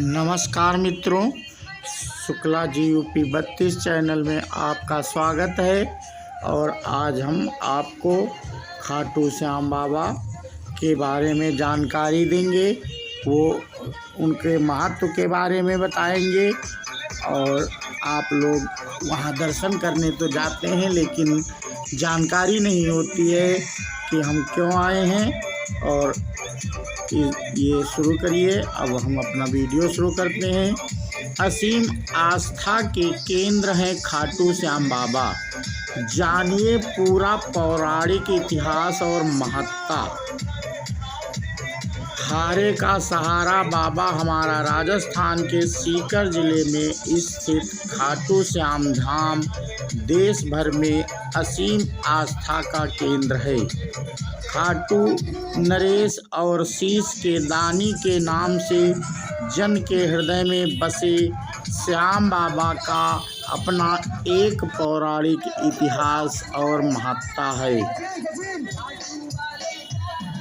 नमस्कार मित्रों, Shukla ji UP 32 channel में आपका स्वागत है। और आज हम आपको खाटू श्याम बाबा के बारे में जानकारी देंगे, वो उनके महत्व के बारे में बताएंगे। और आप लोग वहाँ दर्शन करने तो जाते हैं, लेकिन जानकारी नहीं होती है कि हम क्यों आए हैं। और ये शुरू करिए। अब हम अपना वीडियो शुरू करते हैं। असीम आस्था के केंद्र हैं खाटू श्याम बाबा। जानिए पूरा पौराणिक इतिहास और महत्ता। हारे का सहारा बाबा हमारा राजस्थान के सीकर जिले में स्थित खाटू श्याम धाम देश भर में असीम आस्था का केंद्र है। खाटू नरेश और शीश के दानी के नाम से जन के हृदय में बसे श्याम बाबा का अपना एक पौराणिक इतिहास और महत्ता है।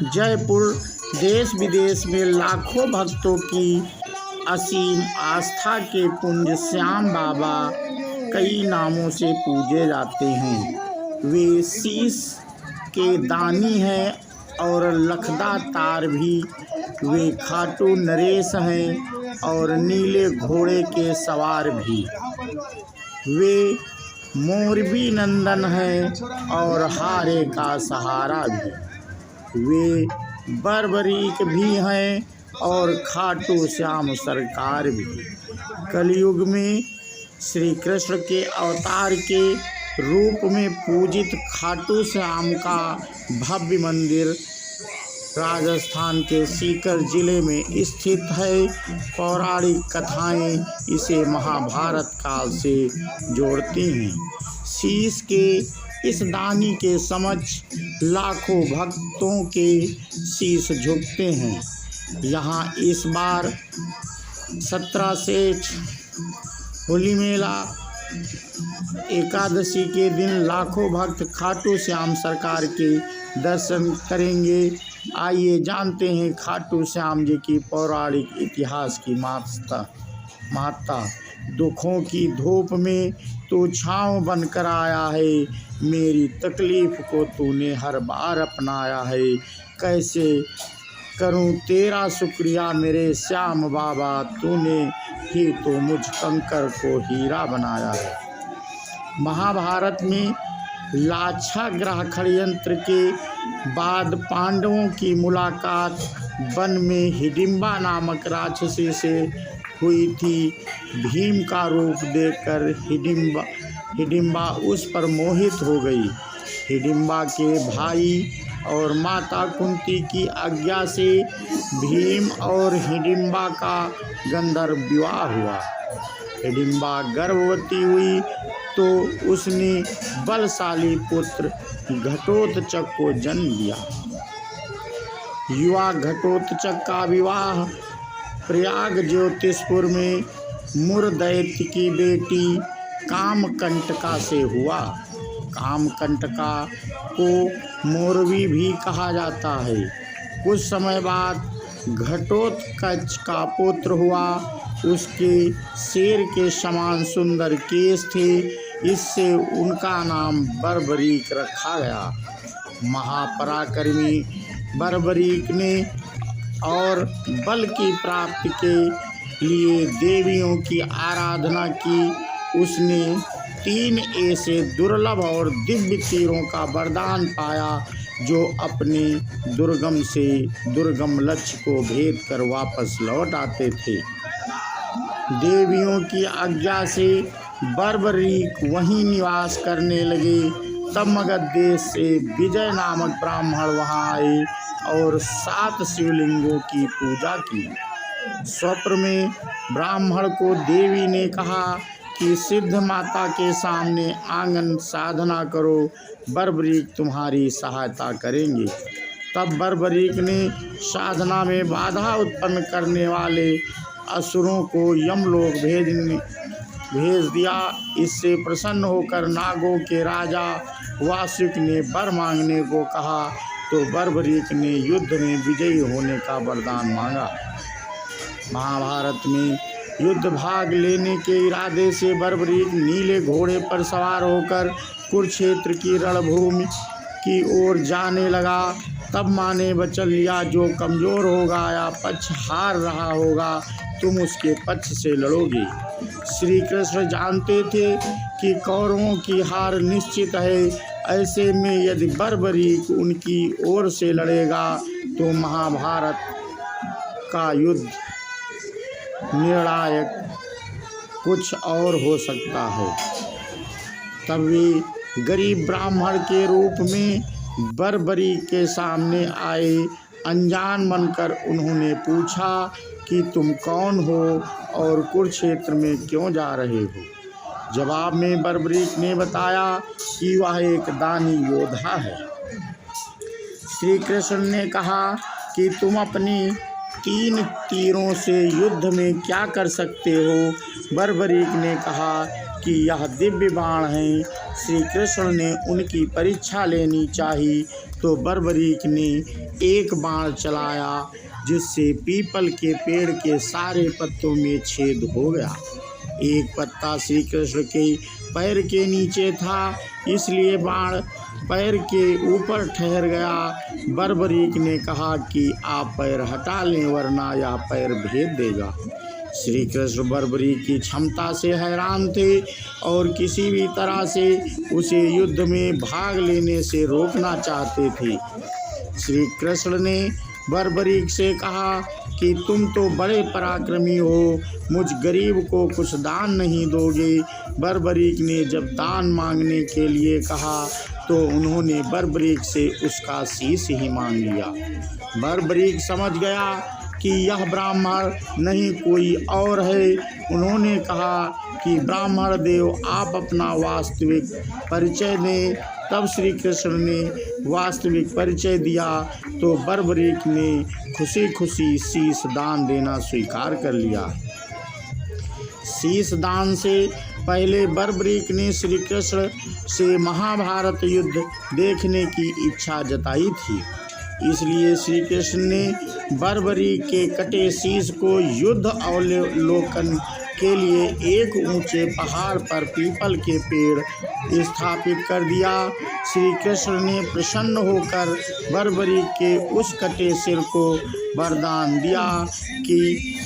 जयपुर देश विदेश में लाखों भक्तों की असीम आस्था के पुंज श्याम बाबा कई नामों से पूजे जाते हैं। वे शीश के दानी हैं और लखदा तार भी। वे खाटू नरेश हैं और नीले घोड़े के सवार भी। वे मोरबी नंदन हैं और हारे का सहारा भी। वे बर्बरीक भी हैं और खाटू श्याम सरकार भी। कलयुग में श्री कृष्ण के अवतार के रूप में पूजित खाटू श्याम का भव्य मंदिर राजस्थान के सीकर जिले में स्थित है। पौराणिक कथाएं इसे महाभारत काल से जोड़ती हैं। शीश के इस दानी के समक्ष लाखों भक्तों के शीश झुकते हैं। यहाँ इस बार 17 से होली मेला एकादशी के दिन लाखों भक्त खाटू श्याम सरकार के दर्शन करेंगे। आइए जानते हैं खाटू श्याम जी की पौराणिक इतिहास की महत्ता। दुखों की धूप में तू छाँव बनकर आया है, मेरी तकलीफ को तूने हर बार अपनाया है। कैसे करूं तेरा शुक्रिया मेरे श्याम बाबा, तूने ही तो मुझ कंकर को हीरा बनाया है। महाभारत में लाक्षागृह षड्यंत्र के बाद पांडवों की मुलाकात वन में हिडिंबा नामक राक्षसी से हुई थी। भीम का रूप देखकर हिडिंबा उस पर मोहित हो गई। हिडिंबा के भाई और माता कुंती की आज्ञा से भीम और हिडिंबा का गंधर्व विवाह हुआ। हिडिंबा गर्भवती हुई तो उसने बलशाली पुत्र घटोत्कच को जन्म दिया। युवा घटोत्कच का विवाह प्रयाग ज्योतिषपुर में मुरदैत्य की बेटी कामकंटका से हुआ। कामकंटका को मोरवी भी कहा जाता है। कुछ समय बाद घटोत्कच का पुत्र हुआ। उसके शेर के समान सुंदर केश थे, इससे उनका नाम बर्बरीक रखा गया। महापराक्रमी बर्बरीक ने और बल की प्राप्ति के लिए देवियों की आराधना की। उसने 3 ऐसे दुर्लभ और दिव्य तीरों का वरदान पाया जो अपने दुर्गम से दुर्गम लक्ष्य को भेद कर वापस लौट आते थे। देवियों की आज्ञा से बर्बरीक वहीं निवास करने लगे। तब मगध देश से विजय नामक ब्राह्मण वहां आए और 7 शिवलिंगों की पूजा की। स्वप्न में ब्राह्मण को देवी ने कहा कि सिद्ध माता के सामने आंगन साधना करो, बर्बरीक तुम्हारी सहायता करेंगे। तब बर्बरीक ने साधना में बाधा उत्पन्न करने वाले असुरों को यमलोक भेज दिया। इससे प्रसन्न होकर नागों के राजा वासुक ने वर मांगने को कहा, तो बर्बरीक ने युद्ध में विजयी होने का वरदान मांगा। महाभारत में युद्ध भाग लेने के इरादे से बर्बरीक नीले घोड़े पर सवार होकर कुरुक्षेत्र की रणभूमि की ओर जाने लगा। तब माँ ने वचन लिया, जो कमज़ोर होगा या पक्ष हार रहा होगा तुम उसके पक्ष से लड़ोगे। श्री कृष्ण जानते थे कि कौरवों की हार निश्चित है। ऐसे में यदि बर्बरीक उनकी ओर से लड़ेगा तो महाभारत का युद्ध निर्णायक कुछ और हो सकता है। तब वे गरीब ब्राह्मण के रूप में बर्बरीक के सामने आए। अनजान बनकर उन्होंने पूछा कि तुम कौन हो और कुरुक्षेत्र में क्यों जा रहे हो। जवाब में बर्बरीक ने बताया कि वह एक दानी योद्धा है। श्री कृष्ण ने कहा कि तुम अपनी 3 तीरों से युद्ध में क्या कर सकते हो। बर्बरीक ने कहा कि यह दिव्य बाण है। श्री कृष्ण ने उनकी परीक्षा लेनी चाहिए तो बर्बरीक ने एक बाण चलाया जिससे पीपल के पेड़ के सारे पत्तों में छेद हो गया। एक पत्ता श्री कृष्ण के पैर के नीचे था, इसलिए बाण पैर के ऊपर ठहर गया। बर्बरीक ने कहा कि आप पैर हटा लें वरना यह पैर भेद देगा। श्री कृष्ण बर्बरीक की क्षमता से हैरान थे और किसी भी तरह से उसे युद्ध में भाग लेने से रोकना चाहते थे। श्री कृष्ण ने बर्बरीक से कहा कि तुम तो बड़े पराक्रमी हो, मुझ गरीब को कुछ दान नहीं दोगे। बर्बरीक ने जब दान मांगने के लिए कहा तो उन्होंने बर्बरीक से उसका शीश ही मांग लिया। बर्बरीक समझ गया कि यह ब्राह्मण नहीं कोई और है। उन्होंने कहा कि ब्राह्मण देव आप अपना वास्तविक परिचय दें। तब श्री कृष्ण ने वास्तविक परिचय दिया तो बर्बरीक ने खुशी खुशी शीश दान देना स्वीकार कर लिया। शीश दान से पहले बर्बरीक ने श्री कृष्ण से महाभारत युद्ध देखने की इच्छा जताई थी। इसलिए श्री कृष्ण ने बर्बरीक के कटे शीश को युद्ध अवलोकन के लिए एक ऊंचे पहाड़ पर पीपल के पेड़ स्थापित कर दिया। श्री कृष्ण ने प्रसन्न होकर बर्बरीक के उस कटे सिर को वरदान दिया कि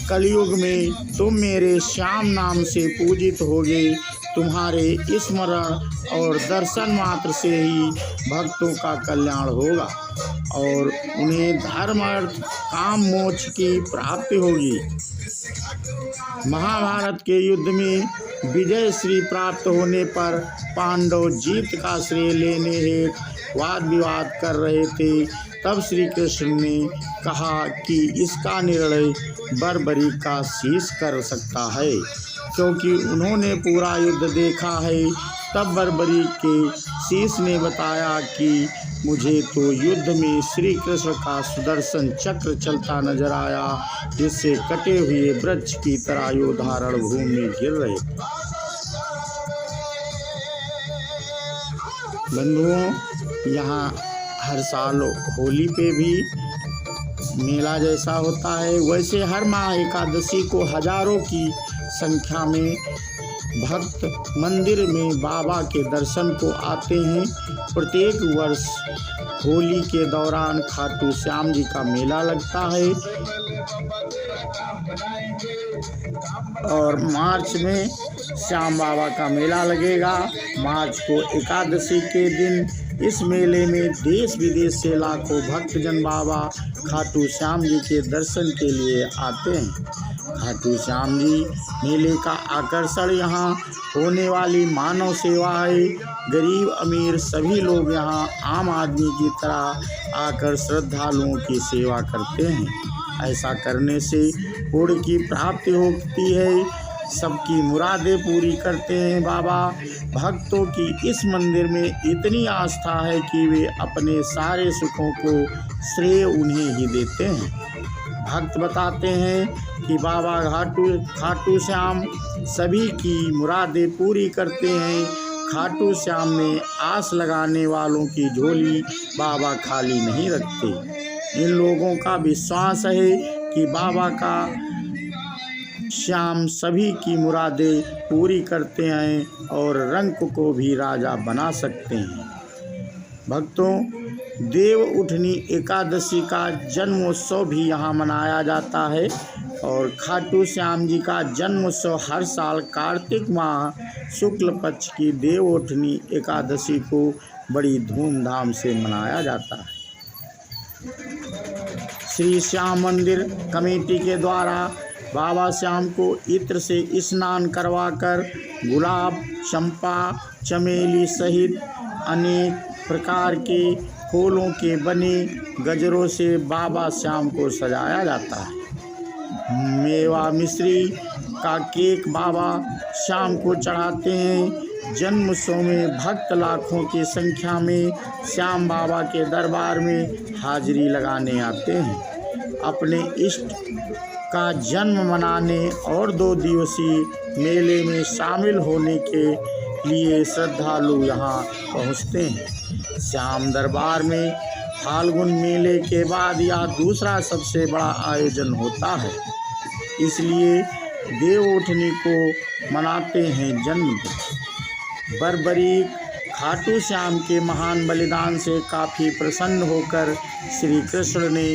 कलयुग में तुम मेरे श्याम नाम से पूजित होगे। तुम्हारे स्मरण और दर्शन मात्र से ही भक्तों का कल्याण होगा और उन्हें धर्म अर्थ काम मोक्ष की प्राप्ति होगी। महाभारत के युद्ध में विजय श्री प्राप्त होने पर पांडव जीत का श्रेय लेने हेतु वाद विवाद कर रहे थे। तब श्री कृष्ण ने कहा कि इसका निर्णय बर्बरीक का शीश कर सकता है, क्योंकि उन्होंने पूरा युद्ध देखा है। तब बर्बरीक के शीश ने बताया कि मुझे तो युद्ध में श्री कृष्ण का सुदर्शन चक्र चलता नजर आया, जिससे कटे हुए वृक्ष की तरह योद्धा रणभूमि में गिर रहे। बंधुओं, यहाँ हर साल होली पे भी मेला जैसा होता है, वैसे हर माह एकादशी को हजारों की संख्या में भक्त मंदिर में बाबा के दर्शन को आते हैं। प्रत्येक वर्ष होली के दौरान खाटू श्याम जी का मेला लगता है और मार्च में श्याम बाबा का मेला लगेगा। मार्च को एकादशी के दिन इस मेले में देश विदेश से लाखों भक्तजन बाबा खाटू श्याम जी के दर्शन के लिए आते हैं। खाटू श्याम जी मेले का आकर्षण यहाँ होने वाली मानव सेवा है। गरीब अमीर सभी लोग यहाँ आम आदमी की तरह आकर श्रद्धालुओं की सेवा करते हैं। ऐसा करने से पुण्य की प्राप्ति होती है, सबकी मुरादें पूरी करते हैं। बाबा भक्तों की इस मंदिर में इतनी आस्था है कि वे अपने सारे सुखों को श्रेय उन्हें ही देते हैं। भक्त बताते हैं कि बाबा खाटू श्याम सभी की मुरादें पूरी करते हैं। खाटू श्याम में आस लगाने वालों की झोली बाबा खाली नहीं रखते। इन लोगों का विश्वास है कि बाबा का श्याम सभी की मुरादें पूरी करते हैं और रंक को भी राजा बना सकते हैं। भक्तों, देव उठनी एकादशी का जन्मोत्सव भी यहाँ मनाया जाता है और खाटू श्याम जी का जन्मोत्सव हर साल कार्तिक माह शुक्ल पक्ष की देव उठनी एकादशी को बड़ी धूमधाम से मनाया जाता है। श्री श्याम मंदिर कमेटी के द्वारा बाबा श्याम को इत्र से स्नान करवाकर गुलाब, चंपा, चमेली सहित अनेक प्रकार के फूलों के बने गजरों से बाबा श्याम को सजाया जाता है। मेवा मिश्री का केक बाबा श्याम को चढ़ाते हैं। जन्मोत्सव में भक्त लाखों की संख्या में श्याम बाबा के दरबार में हाजिरी लगाने आते हैं। अपने इष्ट का जन्म मनाने और 2 दिवसीय मेले में शामिल होने के लिए श्रद्धालु यहाँ पहुँचते हैं। श्याम दरबार में फाल्गुन मेले के बाद यह दूसरा सबसे बड़ा आयोजन होता है, इसलिए देव उठनी को मनाते हैं जन्मदिन। बर्बरीक खाटू श्याम के महान बलिदान से काफ़ी प्रसन्न होकर श्री कृष्ण ने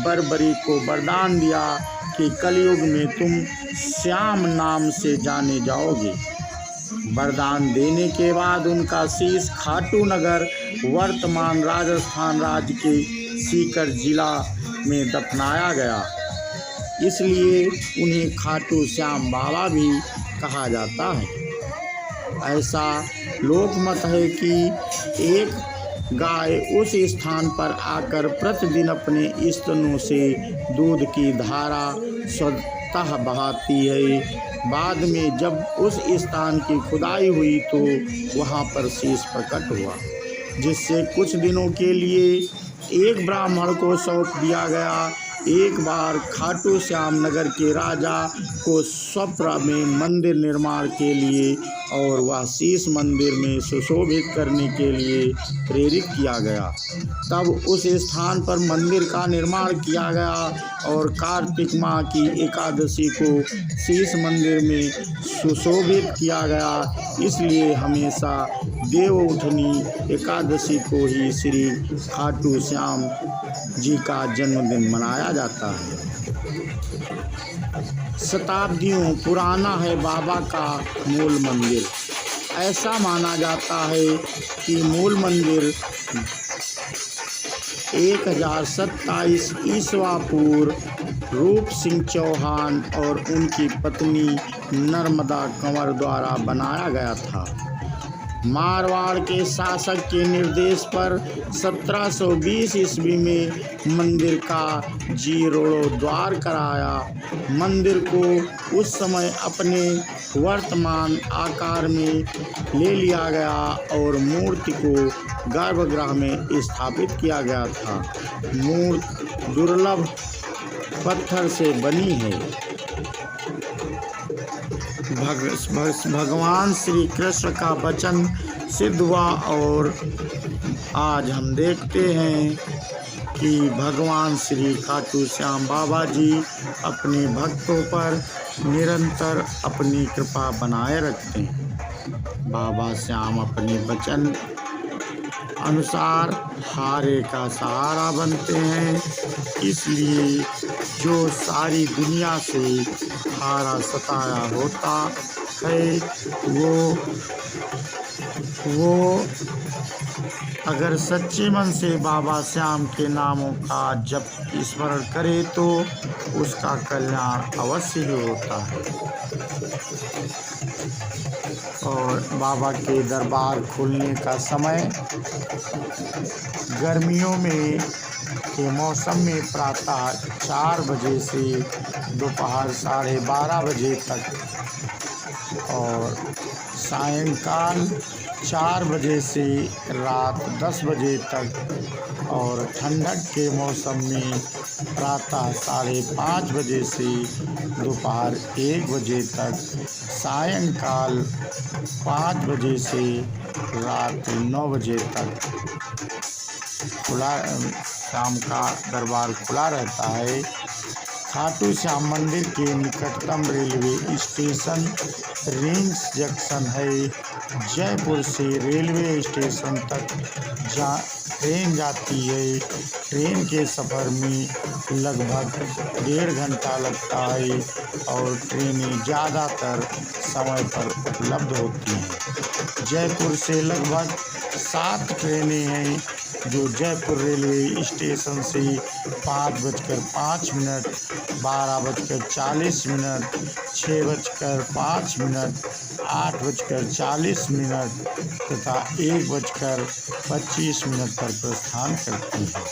बर्बरीक को वरदान दिया कि कलयुग में तुम श्याम नाम से जाने जाओगे। वरदान देने के बाद उनका शीश खाटू नगर वर्तमान राजस्थान राज्य के सीकर जिला में दफनाया गया, इसलिए उन्हें खाटू श्याम बाबा भी कहा जाता है। ऐसा लोकमत है कि एक गाय उस स्थान पर आकर प्रतिदिन अपने स्तनों से दूध की धारा स्वतः बहाती है। बाद में जब उस स्थान की खुदाई हुई तो वहाँ पर शीश प्रकट हुआ, जिससे कुछ दिनों के लिए एक ब्राह्मण को सौंप दिया गया। एक बार खाटू श्याम नगर के राजा को स्वप्न में मंदिर निर्माण के लिए और वह शीश मंदिर में सुशोभित करने के लिए प्रेरित किया गया। तब उस स्थान पर मंदिर का निर्माण किया गया और कार्तिक माह की एकादशी को शीश मंदिर में सुशोभित किया गया। इसलिए हमेशा देव उठनी एकादशी को ही श्री खाटू श्याम जी का जन्मदिन मनाया जाता है। शताब्दियों पुराना है बाबा का मूल मंदिर। ऐसा माना जाता है कि मूल मंदिर 1027 ईस्वा पूर्व रूप सिंह चौहान और उनकी पत्नी नर्मदा कंवर द्वारा बनाया गया था। मारवाड़ के शासक के निर्देश पर 1720 ईस्वी में मंदिर का जीर्णोद्धार कराया। मंदिर को उस समय अपने वर्तमान आकार में ले लिया गया और मूर्ति को गर्भगृह में स्थापित किया गया था। मूर्ति दुर्लभ पत्थर से बनी है। भगवान श्री कृष्ण का वचन सिद्ध हुआ और आज हम देखते हैं कि भगवान श्री खाटू श्याम बाबा जी अपने भक्तों पर निरंतर अपनी कृपा बनाए रखते हैं। बाबा श्याम अपने वचन अनुसार हारे का सहारा बनते हैं, इसलिए जो सारी दुनिया से हारा सताया होता है वो अगर सच्चे मन से बाबा श्याम के नामों का जप स्मरण करे तो उसका कल्याण अवश्य ही होता है। और बाबा के दरबार खुलने का समय गर्मियों में के मौसम में प्रातः 4 बजे से दोपहर 12:30 बजे तक और सायंकाल 4 बजे से रात 10 बजे तक और ठंडक के मौसम में प्रातः 5:30 बजे से दोपहर 1 बजे तक, सायंकाल 5 बजे से रात 9 बजे तक खुला श्याम का दरबार खुला रहता है। खाटू श्याम मंदिर के निकटतम रेलवे स्टेशन रिंग्स जंक्शन है। जयपुर से रेलवे स्टेशन तक ट्रेन जाती है। ट्रेन के सफ़र में लगभग 1.5 घंटा लगता है और ट्रेनें ज़्यादातर समय पर उपलब्ध होती हैं। जयपुर से लगभग 7 ट्रेनें हैं जो जयपुर रेलवे स्टेशन से 5:05, 12:40, 6:05, 8:40 तथा 1:25 पर प्रस्थान करती है।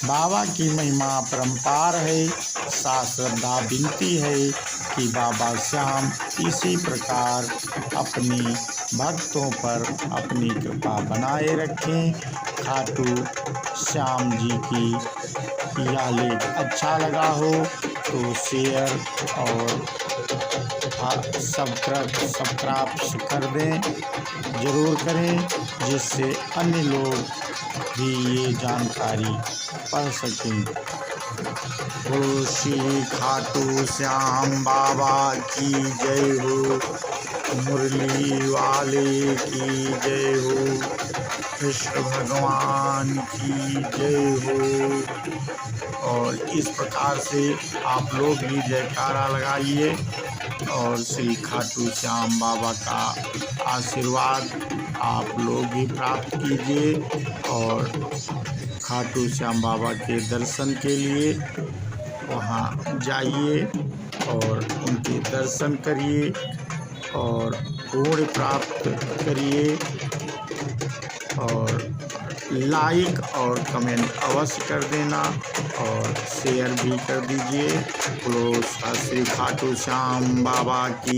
बाबा की महिमा परम्पार है। श्रद्धा विनती है कि बाबा श्याम इसी प्रकार अपने भक्तों पर अपनी कृपा बनाए रखें। खाटू श्याम जी की यह लेख अच्छा लगा हो तो शेयर और सब्सक्राइब कर दें, ज़रूर करें, जिससे अन्य लोग भी ये जानकारी पढ़ सकें। तो श्री खाटू श्याम बाबा की जय हो, मुरली वाले की जय हो, कृष्ण भगवान की जय हो। और इस प्रकार से आप लोग भी जयकारा लगाइए और श्री खाटू श्याम बाबा का आशीर्वाद आप लोग भी प्राप्त कीजिए और खाटू श्याम बाबा के दर्शन के लिए वहाँ जाइए और उनके दर्शन करिए और पुण्य प्राप्त करिए और लाइक और कमेंट अवश्य कर देना और शेयर भी कर दीजिए। बोलो श्री खाटू श्याम बाबा की।